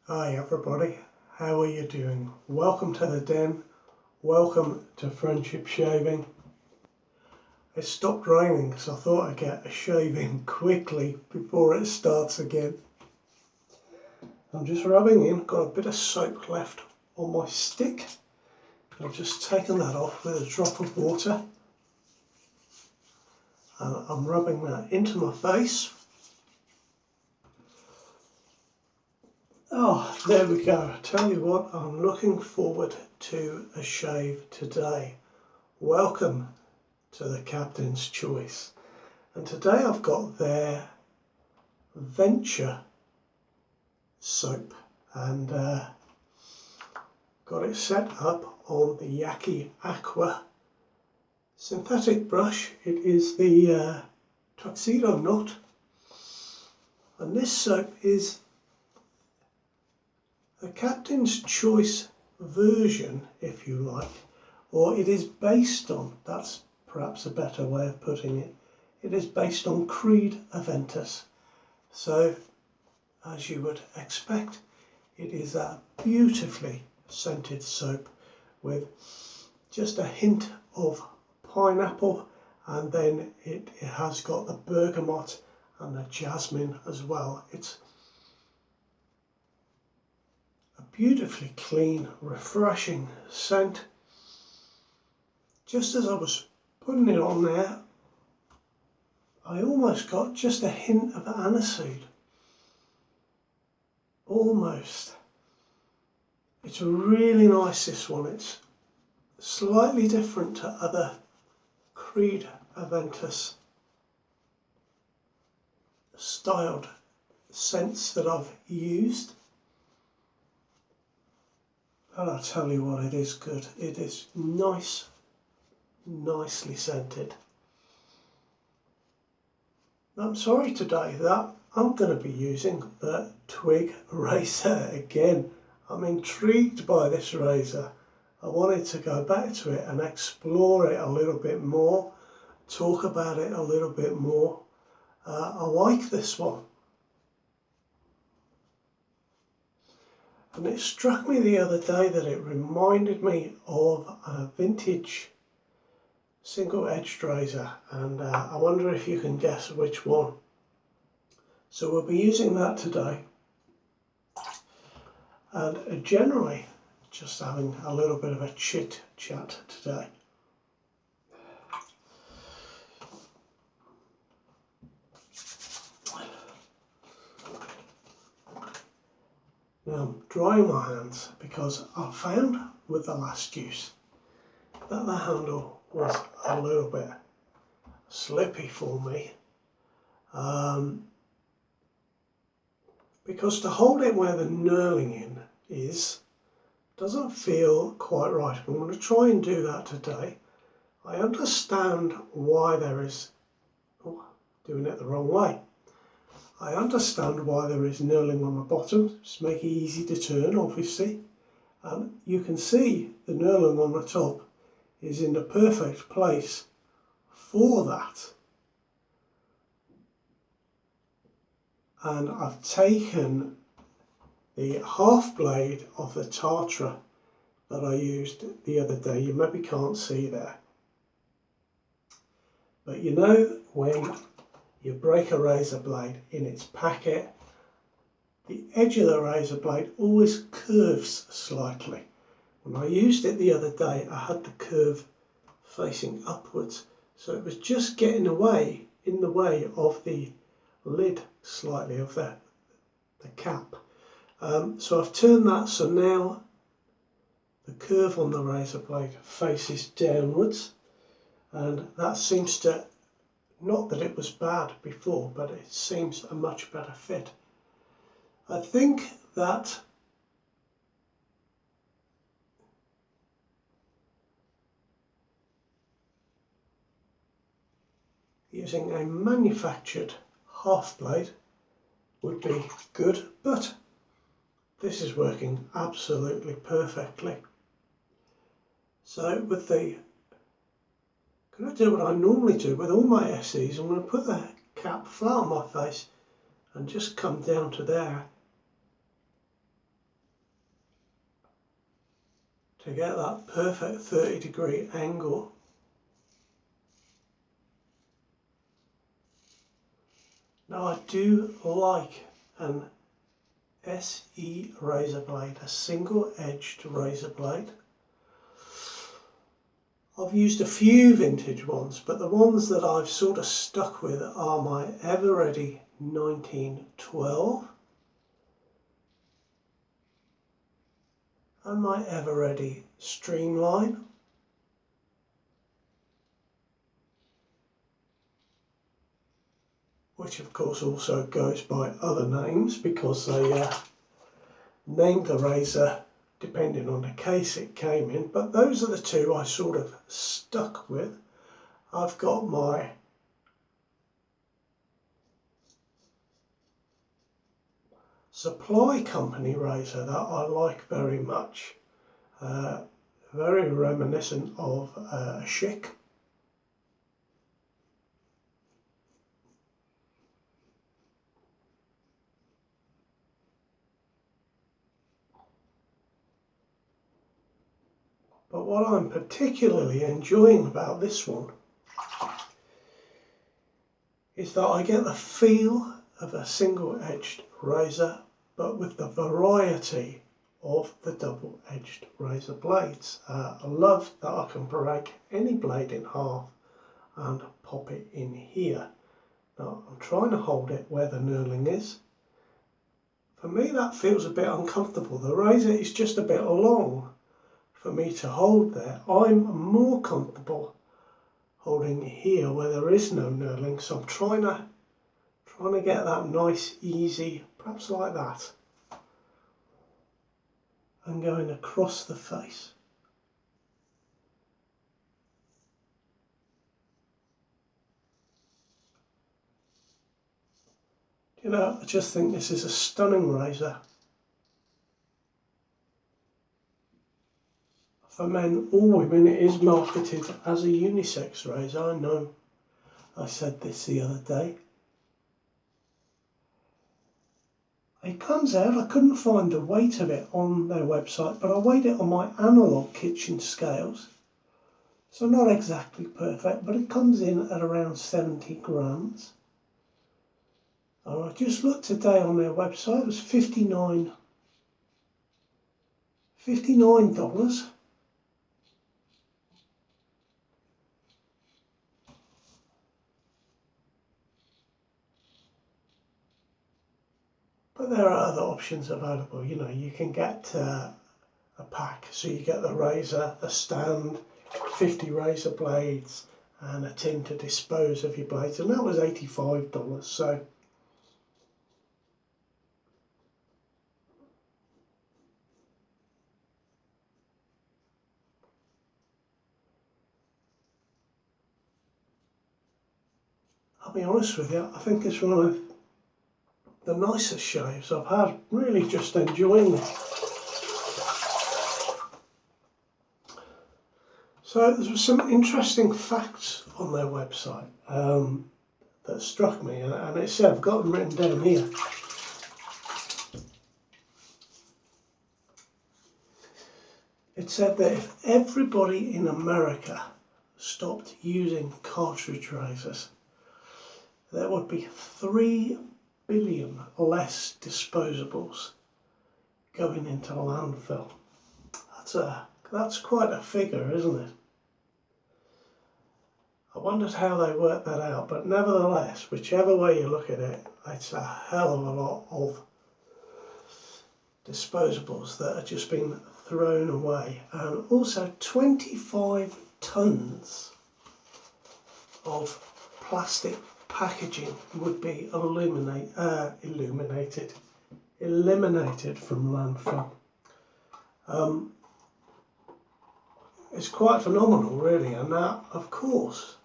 Hi everybody, how are you doing? Welcome to the den, welcome to Friendship Shaving. It stopped raining so I thought I'd get a shave in quickly before it starts again. I'm just rubbing in, got a bit of soap left on my stick. I've just taken that off with a drop of water. And I'm rubbing that into my face. Oh, there we go. I tell you what, I'm looking forward to a shave today. Welcome to the Captain's Choice. And today I've got their Venture soap and got it set up on the Yaki Aqua synthetic brush. It is the Tuxedo Knot, and this soap is the Captain's Choice version, if you like, or it is based on, that's perhaps a better way of putting it, it is based on Creed Aventus. So, as you would expect, it is a beautifully scented soap with just a hint of pineapple, and then it has got the bergamot and the jasmine as well. It's a beautifully clean, refreshing scent. Just as I was putting it on there, I almost got just a hint of aniseed. Almost. It's really nice, this one. It's slightly different to other Creed Aventus styled scents that I've used. And I'll tell you what, it is good. It is nice, nicely scented. I'm sorry today that I'm going to be using the Twig razor again. I'm intrigued by this razor. I wanted to go back to it and explore it a little bit more, talk about it a little bit more. I like this one. And it struck me the other day that it reminded me of a vintage single-edged razor, and I wonder if you can guess which one. So we'll be using that today, and generally just having a little bit of a chit chat today. Now I'm drying my hands because I found with the last use that the handle was a little bit slippy for me, because to hold it where the knurling in is doesn't feel quite right. I'm going to try and do that today. I understand why there is, doing it the wrong way. I understand why there is knurling on the bottom. Just make it easy to turn, obviously. And you can see the knurling on the top is in the perfect place for that. And I've taken the half blade of the Tatra that I used the other day. You maybe can't see there. But you know, when you break a razor blade in its packet, the edge of the razor blade always curves slightly. When I used it the other day, I had the curve facing upwards, so it was just getting away, in the way of the lid slightly of the cap. So I've turned that, so now the curve on the razor blade faces downwards, and that seems to, not that it was bad before, but it seems a much better fit. I think that using a manufactured half blade would be good, but this is working absolutely perfectly. So with the, I'm going to do what I normally do with all my SEs. I'm going to put the cap flat on my face and just come down to there to get that perfect 30-degree angle. Now I do like an SE razor blade, a single-edged razor blade. I've used a few vintage ones, but the ones that I've sort of stuck with are my Everready 1912 and my Everready Streamline. Which of course also goes by other names because they named the razor depending on the case it came in, but those are the two I sort of stuck with. I've got my supply company razor that I like very much, very reminiscent of a Schick. But what I'm particularly enjoying about this one is that I get the feel of a single-edged razor, but with the variety of the double-edged razor blades. I love that I can break any blade in half and pop it in here. Now I'm trying to hold it where the knurling is. For me that feels a bit uncomfortable. The razor is just a bit long for me to hold there. I'm more comfortable holding here where there is no knurling, so I'm trying to get that nice, easy, perhaps like that, and going across the face. You know, I just think this is a stunning razor. For men or women, it is marketed as a unisex razor. I know I said this the other day. It comes out, I couldn't find the weight of it on their website, but I weighed it on my analogue kitchen scales. So not exactly perfect, but it comes in at around 70 grams. And I just looked today on their website, it was $59. But there are other options available. You know, you can get a pack, so you get the razor, the stand, 50 razor blades, and a tin to dispose of your blades, and that was $85. So I'll be honest with you, I think it's one of the nicest shaves I've had. Really just enjoying it. So there were some interesting facts on their website that struck me, and it said, I've got them written down here. It said that if everybody in America stopped using cartridge razors, there would be 3 billion less disposables going into landfill. That's quite a figure, isn't it? I wondered how they worked that out, but nevertheless, whichever way you look at it, it's a hell of a lot of disposables that are just being thrown away, and also 25 tons of plastic packaging would be eliminated from landfill. It's quite phenomenal, really, and that, of course,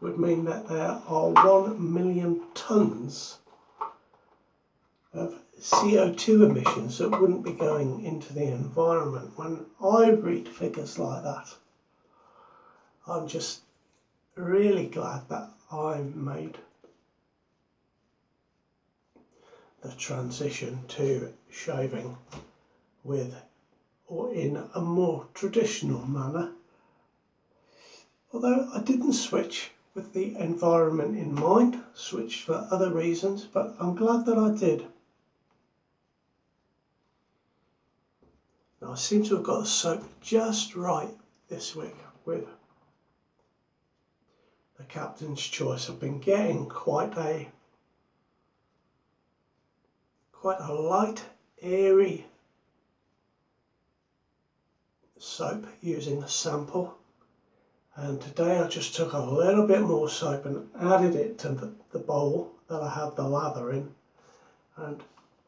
would mean that there are 1 million tons of CO2 emissions that wouldn't be going into the environment. When I read figures like that, I'm just really glad that I made the transition to shaving with or in a more traditional manner. Although I didn't switch with the environment in mind, switched for other reasons, but I'm glad that I did. Now I seem to have got the soap just right this week with the Captain's Choice. I've been getting quite a light, airy soap using a sample, and today I just took a little bit more soap and added it to the bowl that I had the lather in, and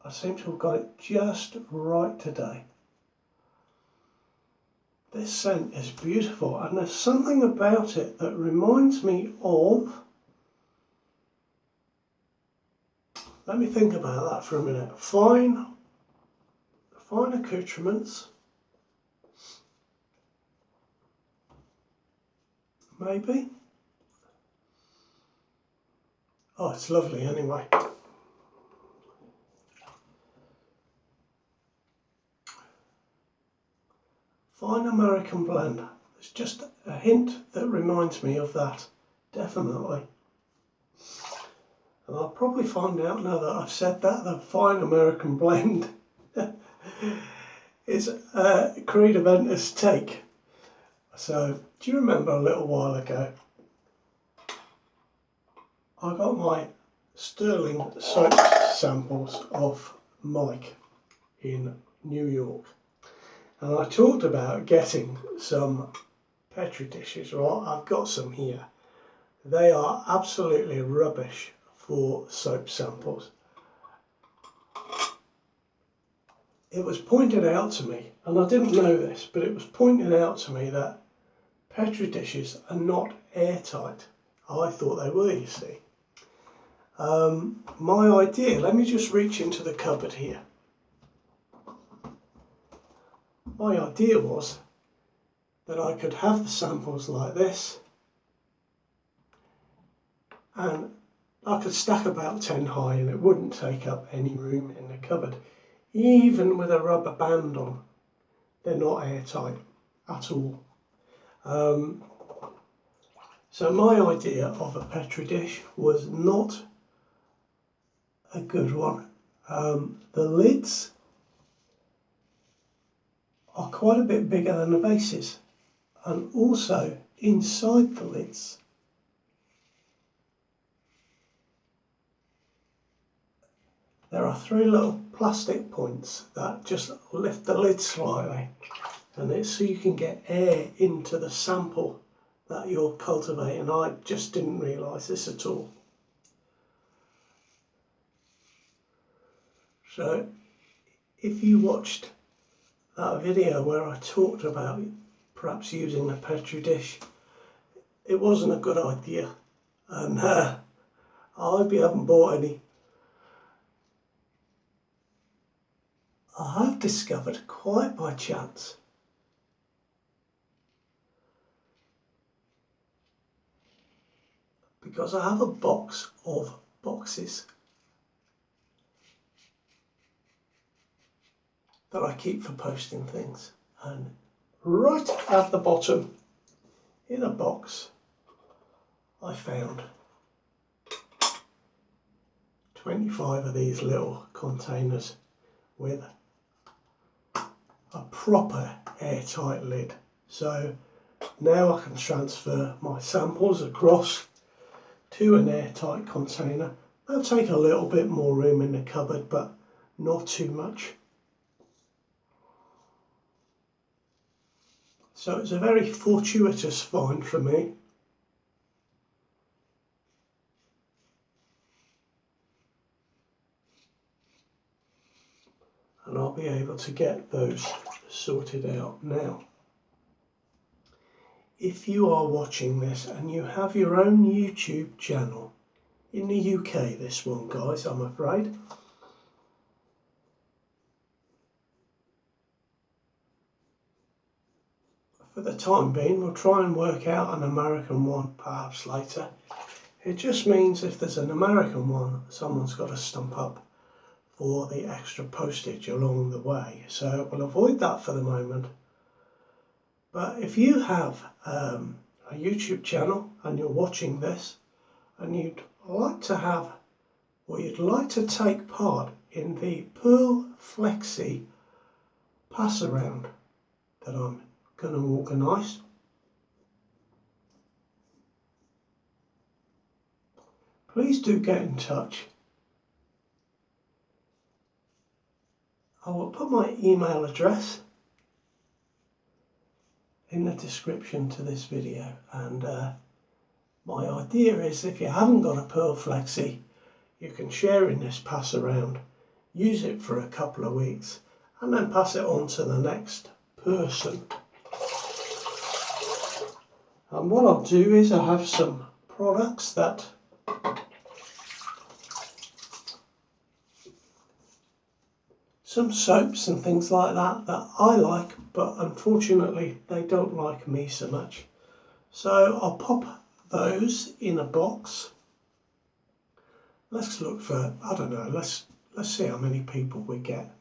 I seem to have got it just right today. This scent is beautiful, and there's something about it that reminds me of, let me think about that for a minute, fine accoutrements, maybe. Oh, it's lovely anyway. Fine American blend. There's just a hint that reminds me of that, definitely. And I'll probably find out now that I've said that the fine American blend is Creed Aventus take. So, do you remember a little while ago, I got my sterling soap samples off Mike in New York. And I talked about getting some Petri dishes, right? I've got some here. They are absolutely rubbish for soap samples. It was pointed out to me, and I didn't know this, but it was pointed out to me that Petri dishes are not airtight. I thought they were, you see. My idea, let me just reach into the cupboard here. My idea was that I could have the samples like this, and I could stack about 10 high and it wouldn't take up any room in the cupboard. Even with a rubber band on, they're not airtight at all. So my idea of a Petri dish was not a good one. The lids are quite a bit bigger than the bases, and also inside the lids there are 3 little plastic points that just lift the lid slightly, and it's so you can get air into the sample that you're cultivating. I just didn't realise this at all. So if you watched that video where I talked about perhaps using a Petri dish, it wasn't a good idea, and I hope you haven't bought any. I have discovered quite by chance because I have a box of boxes that I keep for posting things, and right at the bottom in a box I found 25 of these little containers with a proper airtight lid. So now I can transfer my samples across to an airtight container. They'll take a little bit more room in the cupboard, but not too much. So it's a very fortuitous find for me. And I'll be able to get those sorted out now. If you are watching this and you have your own YouTube channel, in the UK this one, guys, I'm afraid, for the time being we'll try and work out an American one perhaps later. It just means if there's an American one, someone's got to stump up for the extra postage along the way. So we'll avoid that for the moment. But if you have a YouTube channel and you're watching this and you'd like to have, or you'd like to take part in the Pearl Flexi pass around that I'm going to organise, please do get in touch. I will put my email address in the description to this video, and my idea is if you haven't got a Pearl Flexi, you can share in this pass around, use it for a couple of weeks and then pass it on to the next person. And what I'll do is I have some products that some soaps and things like that that I like, but unfortunately they don't like me so much. So I'll pop those in a box. Let's look for, I don't know, let's see how many people we get.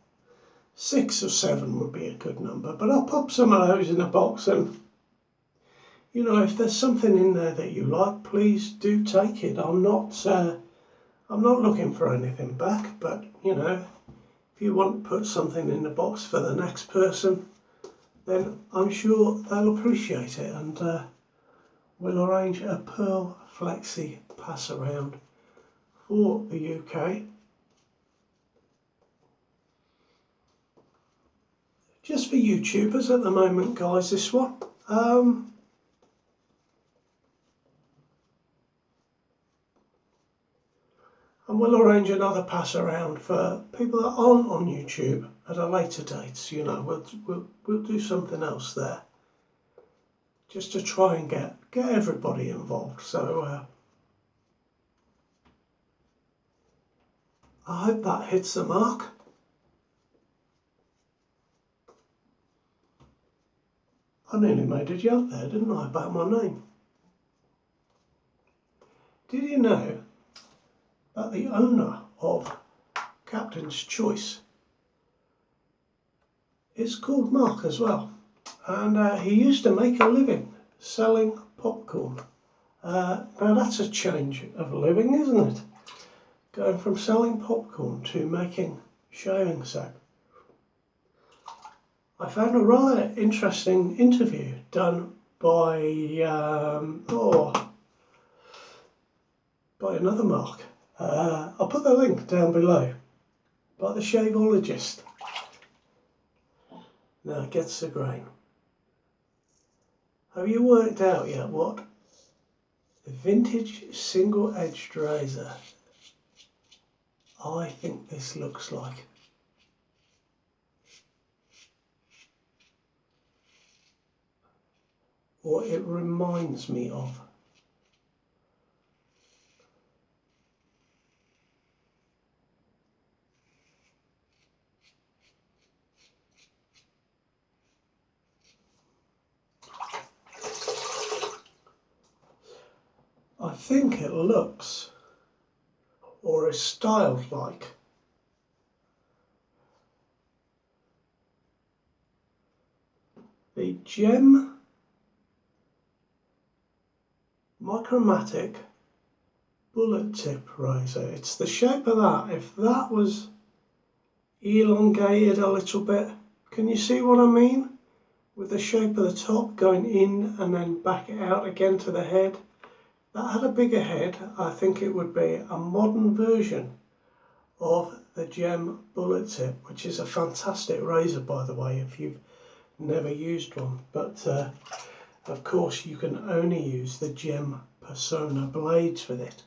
6 or 7 would be a good number, but I'll pop some of those in a box, and you know, if there's something in there that you like, please do take it. I'm not looking for anything back, but you know, if you want to put something in the box for the next person, then I'm sure they'll appreciate it, and we'll arrange a Pearl Flexi pass around for the UK. Just for YouTubers at the moment, guys, this one. And we'll arrange another pass around for people that aren't on YouTube at a later date. You know, we'll do something else there, just to try and get everybody involved. So I hope that hits the mark. I nearly made a joke there, didn't I, about my name? Did you know that the owner of Captain's Choice is called Mark as well? And he used to make a living selling popcorn. Now that's a change of living, isn't it? Going from selling popcorn to making shaving soap. I found a rather interesting interview done by another Mark. I'll put the link down below, by the Shaveologist. Now it gets the grain. Have you worked out yet what the vintage single-edged razor I think this looks like? Or it reminds me of. I think it looks, or is styled like, the Gem Monochromatic bullet tip razor. It's the shape of that. If that was elongated a little bit, can you see what I mean? With the shape of the top going in and then back out again to the head. That had a bigger head, I think it would be a modern version of the Gem bullet tip, which is a fantastic razor, by the way, if you've never used one. But of course you can only use the Gem Persona blades with it,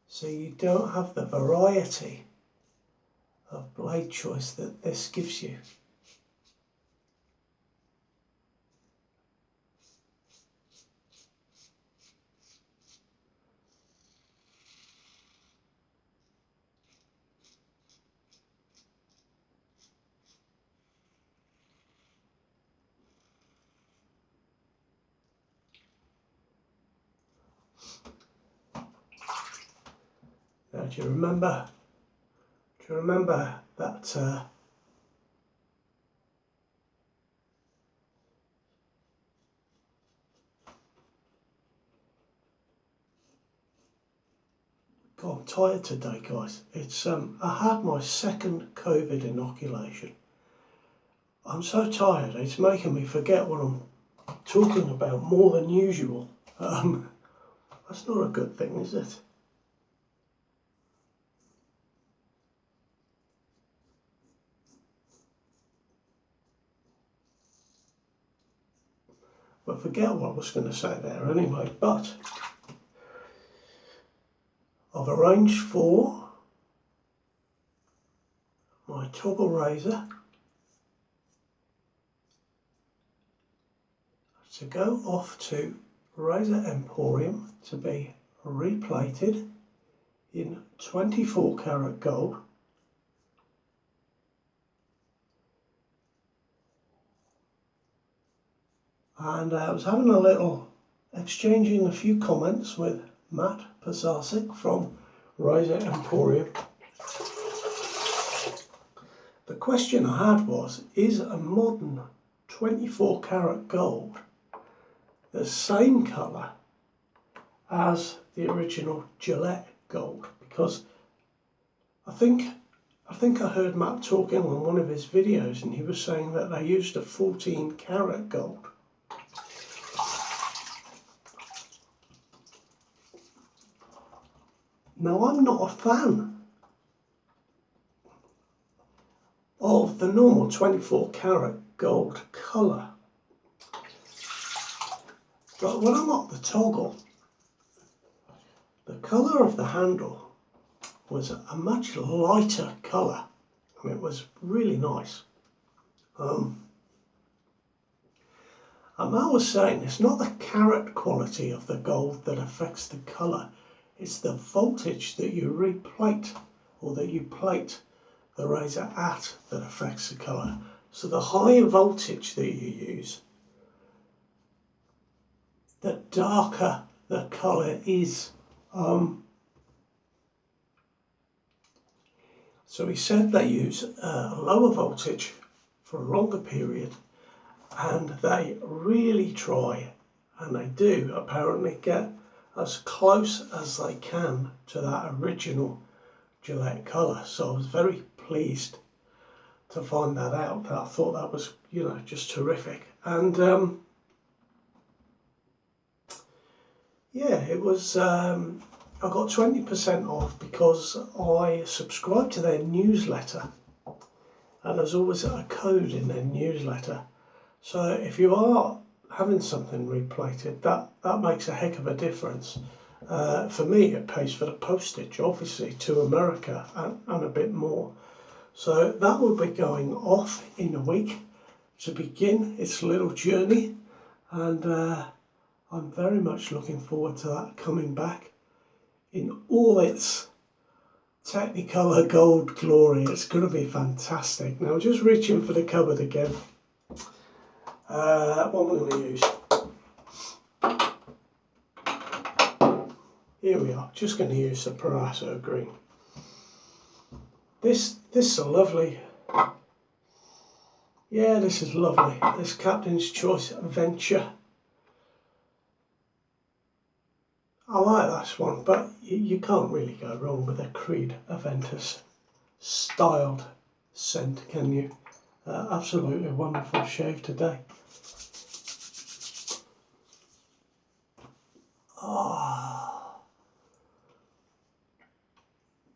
so you don't have the variety of blade choice that this gives you. Now, do you remember you remember that God, I'm tired today, guys. It's I had my second COVID inoculation. I'm so tired, it's making me forget what I'm talking about more than usual. That's not a good thing, is it? But forget what I was going to say there anyway. But I've arranged for my toggle razor to go off to Razor Emporium to be replated in 24 karat gold. And I was having a little exchanging a few comments with Matt Pasasic from Razor Emporium. The question I had was, is a modern 24 karat gold the same colour as the original Gillette gold? Because I think I heard Matt talking on one of his videos and he was saying that they used a 14 karat gold. Now, I'm not a fan of the normal 24 karat gold colour, but when I got the toggle, the colour of the handle was a much lighter colour. I mean, it was really nice. And Matt was saying it's not the carat quality of the gold that affects the colour, it's the voltage that you replate or that you plate the razor at that affects the colour. So the higher voltage that you use, the darker the colour is. So he said they use a lower voltage for a longer period, and they really try, and they do apparently, get as close as they can to that original Gillette colour. So I was very pleased to find that out. I thought that was, you know, just terrific. And yeah, it was, I got 20% off because I subscribed to their newsletter, and there's always a code in their newsletter. So if you are having something replated, that makes a heck of a difference. For me, it pays for the postage, obviously, to America and a bit more. So that will be going off in a week to begin its little journey, and I'm very much looking forward to that coming back in all its Technicolor gold glory. It's going to be fantastic. Now, just reaching for the cupboard again. What am I going to use? Here we are. Just going to use the Parasso green. This is a lovely. Yeah, this is lovely. This Captain's Choice Venture. I like this one, but you can't really go wrong with a Creed Aventus styled scent, can you? Absolutely wonderful shave today. Ah,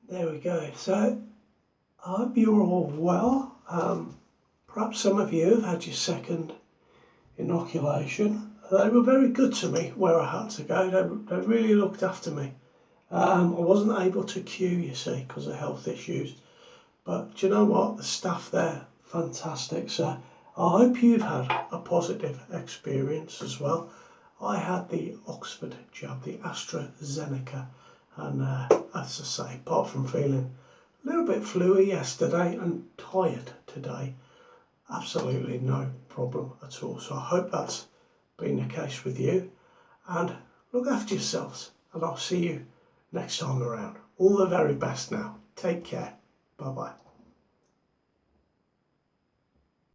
there we go. So I hope you're all well. Perhaps some of you have had your second inoculation. They were very good to me where I had to go. They really looked after me. I wasn't able to queue, you see, because of health issues. But do you know what? The staff there, fantastic. So I hope you've had a positive experience as well. I had the Oxford jab, the AstraZeneca, and as I say, apart from feeling a little bit fluey yesterday and tired today, absolutely no problem at all. So I hope that's been the case with you, and look after yourselves, and I'll see you next time around. All the very best now. Take care. Bye bye.